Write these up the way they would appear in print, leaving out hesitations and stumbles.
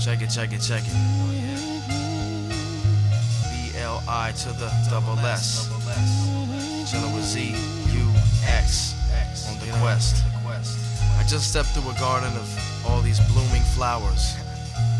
Check it. BLI to the double S. Chillin' with ZUX on the quest. I just stepped through a garden of all these blooming flowers,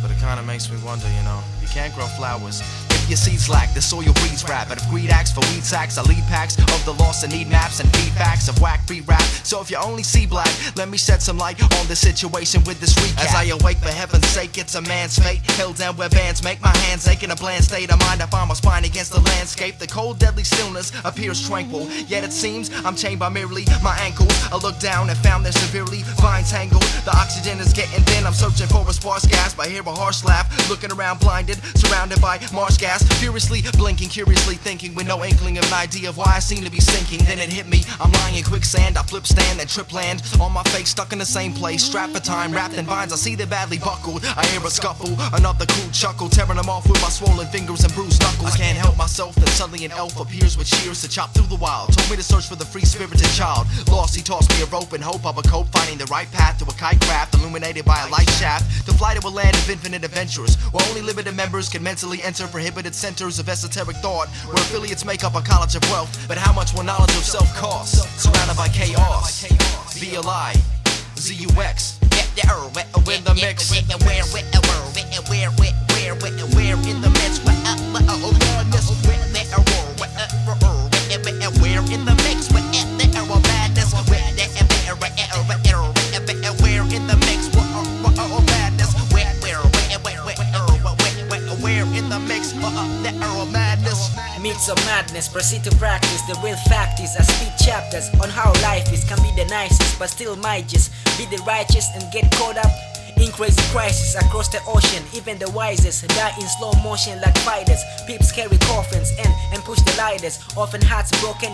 but it kinda makes me wonder, you can't grow flowers if your seeds lack the soil breeds rap. And if greed acts for weed sacks, I lead packs of the lost and need maps and feedbacks of whack free rap. So if you only see black, let me shed some light on the situation with this recap. As I awake, for heaven's sake, it's a man's fate. Held down where bands make my hands ache in a bland state of mind. I find my spine against the landscape. The cold, deadly stillness appears tranquil, yet it seems I'm chained by merely my ankles. I look down and found they're severely vine tangled. The oxygen is getting thin. I'm searching for a sparse gasp. I hear a harsh laugh, looking around blinded, surrounded by marsh gas. Furiously blinking, curiously thinking, with no inkling of an idea of why I seem to be sinking. Then it hit me, I'm lying in quicksand. I flip stand, then trip land on my face, stuck in the same place. Strapped for time, wrapped in vines, I see they're badly buckled. I hear a scuffle, another cool chuckle, tearing them off with my swollen fingers and bruised knuckles. I can't help myself, then suddenly an elf appears with shears to chop through the wild. Told me to search for the free-spirited child. Lost, he tossed me a rope in hope I would cope, finding the right path to a kite craft, illuminated by a light shaft, to fly to a land of infinite adventures, where only limited members can mentally enter prohibited centers of esoteric thought, where affiliates make up a college of wealth. But how much will knowledge of self cost? Surrounded by chaos. BLI, ZUX, in the mix. We're in the mix. We're in the mix with the madness. We're in the mix with madness. We're in the mix of madness. Midst of madness, proceed to practice. The real fact is I speak chapters on how life is. Can be the nicest, but still might just be the righteous and get caught up in crazy crisis across the ocean. Even the wisest die in slow motion like fighters. Peeps carry coffins and push the lighters. Often hearts broken,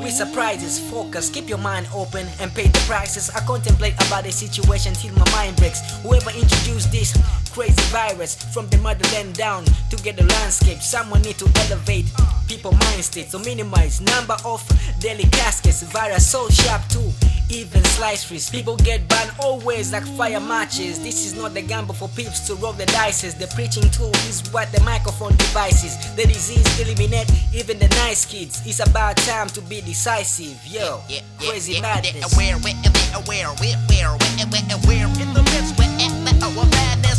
with surprises. Focus, keep your mind open and pay the prices. I contemplate about the situation till my mind breaks. Whoever introduced this crazy virus from the motherland down to get the landscape. Someone need to elevate people mind state, so minimize number of daily caskets. Virus so sharp too, even slice freeze. People get burned always like fire matches. This is not the gamble for peeps to roll the dices. The preaching tool is what the microphone devices. The disease eliminate even the nice kids. It's about time to be decisive. Yo, crazy madness. We're in the midst of madness. We're in the midst. We're in the mix with madness.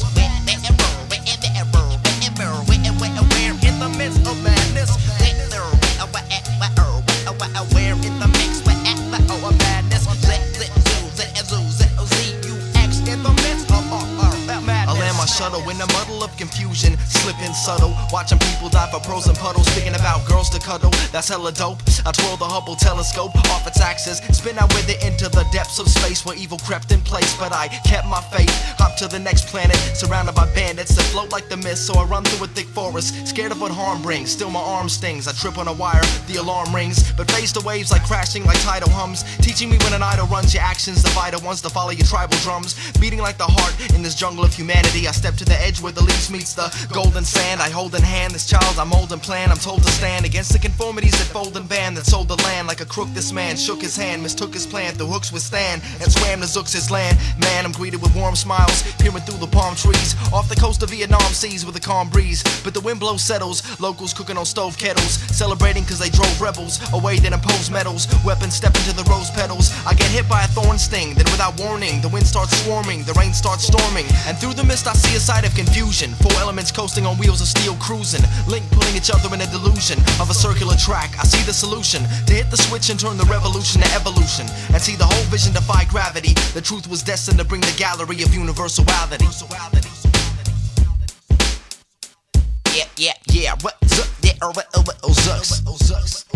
I land my shuttle in a muddle of confusion, slipping subtle, watching people die for pros and puddles, thinking about girls to cuddle. That's hella dope. I twirl the Hubble telescope off its axis, spin out with it into the depths of space where evil crept in place. But I kept my faith, hop to the next planet, surrounded by bandits that float like the mist. So I run through a thick forest, scared of what harm brings. Still my arm stings, I trip on a wire, the alarm rings, but face the waves like crashing like tidal hums, teaching me when an idol runs your actions, the vital ones to follow your tribal drums, beating like the heart in this jungle of humanity. I step to the edge where the leaves meets the golden sand. I hold in hand this child I mold and plan. I'm told to stand against the conformities that fold and ban, that sold the land like a crook. This man shook his hand, mistook his plan, through hooks withstand, and swam to Zooks' land. Man, I'm greeted with warm smiles, peering through the palm trees, off the coast of Vietnam seas with a calm breeze. But the wind blows settles, locals cooking on stove kettles, celebrating cause they drove rebels away that impose metals. Weapons step into the rose petals. I get hit by a thorn sting, then without warning the wind starts swarming, the rain starts storming, and through the mist I see a sight of confusion. Four elements coasting on wheels of steel cruising, link pulling each other in a delusion of a circular track. I see the solution to hit the switch and turn the revolution to evolution, and see the whole vision defy gravity. The truth was destined to bring the gallery of universality. Yeah. What? Zucks.